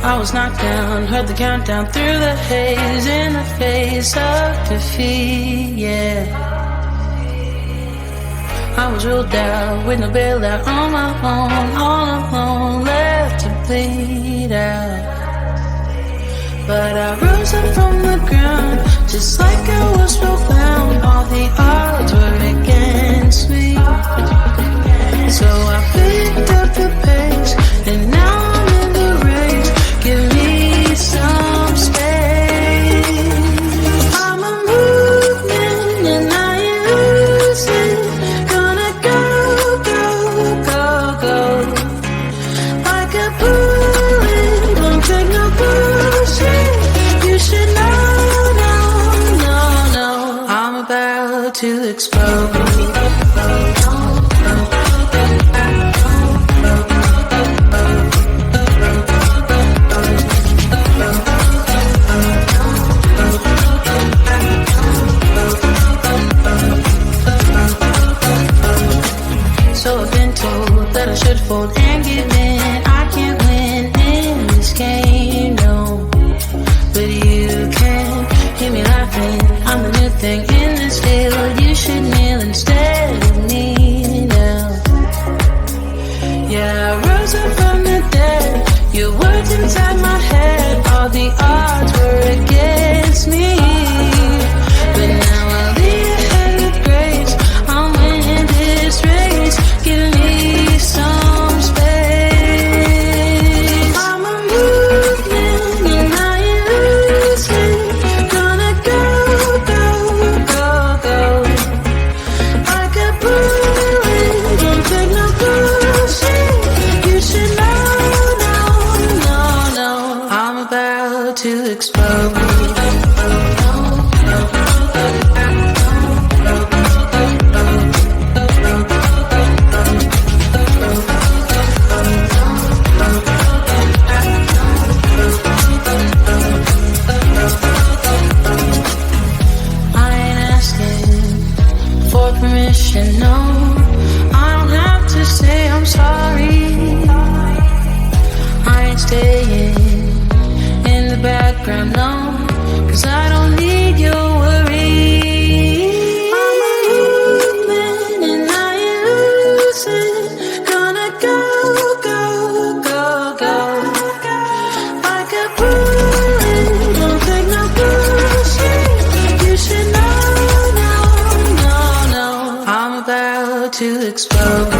I was knocked down, heard the countdown through the haze, in the face of defeat, yeah. I was ruled out with no bailout, on my own, all alone, left to bleed out. But I rose up from the ground, just like I was profound. All the odds were against me, so I picked up the pace, and now I'm in the race. Give me some space. I'm a movement and I ain't losing. Gonna go, go, go, go. Like a bullet, won't take no bullshit. You should know, no, no, no. I'm about to explode. So I've been told that I should fold and give in. I can't win in this game, no. But you can hear me laughing. I'm the new thing in this field. You should kneel instead of me now. Yeah, I rose up from the dead. Your words inside my head. All the odds were against me, but now I'll lead ahead with grace. I'm winning this race. Give me some space. I'm a movement and I ain't losing. Gonna go, go, go, go. Like a bullet, don't take no bullshit. You should know, no, no, no. I'm about to explode. Permission, no, I don't have to say I'm sorry. I ain't staying in the background, no, 'cause I don't need your worry. I'm a movement and I ain't losing. Gonna go, go, go, go. Like a bullet, don't take no bullshit. You should know. I'm about to explode.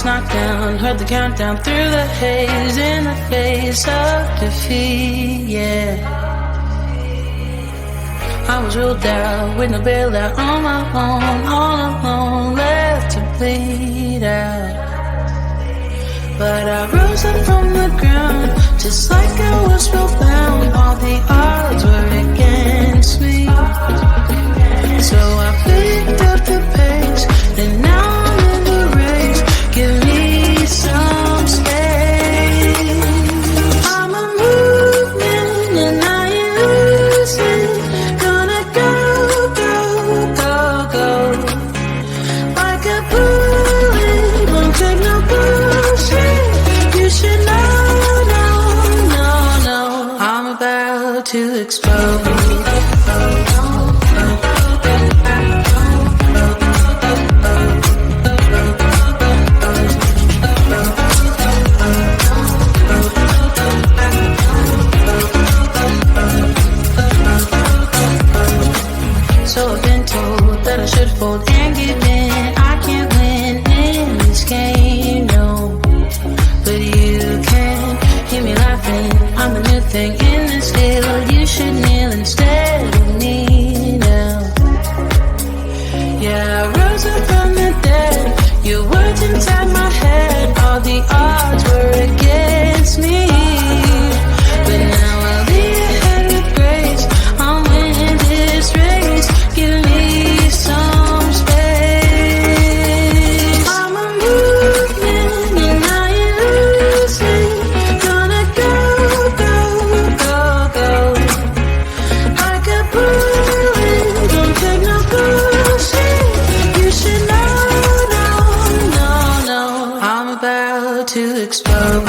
knocked down, heard the countdown through the haze, in the face of defeat, yeah. I was ruled out with no bailout, on my own, all alone, left to bleed out. But I rose up from the ground, just like I was spellbound. All the odds were against me, so I picked up the pace, and now I'm in the race. Give me some space. I'm a movement and I ain't losing. Gonna go, go, go, go. Like a bullet, won't take no bullshit. You should know, no, no, no. I'm about to explode. So I've been told that I should fold and give in. I can't win in this game, no. But you can hear me laughing. I'm a new thing in this field. You should kneel instead of me now. Yeah, I rose up from the dead. Your words inside my head. All the odds were against me, but now I'll lead ahead with grace. I'm winning this race. Give me some space. I'm a movement and I ain't losing. Gonna go, go, go, go. Like a bullet, don't take no bullshit. You should know, no, no, no. I'm about to explode.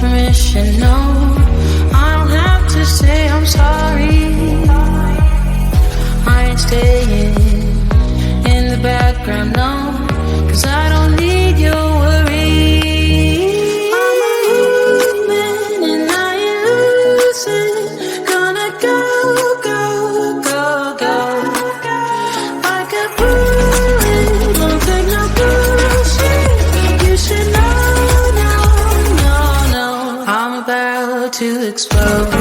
Permission, no, I don't have to say I'm sorry. I ain't staying in the background, no, 'cause I don't need your worry. I'm a movement and I ain't losing. Gonna go, go, go, go. Like a bullet, won't take no bullshit. You should know, no, no, no. I'm about to explode.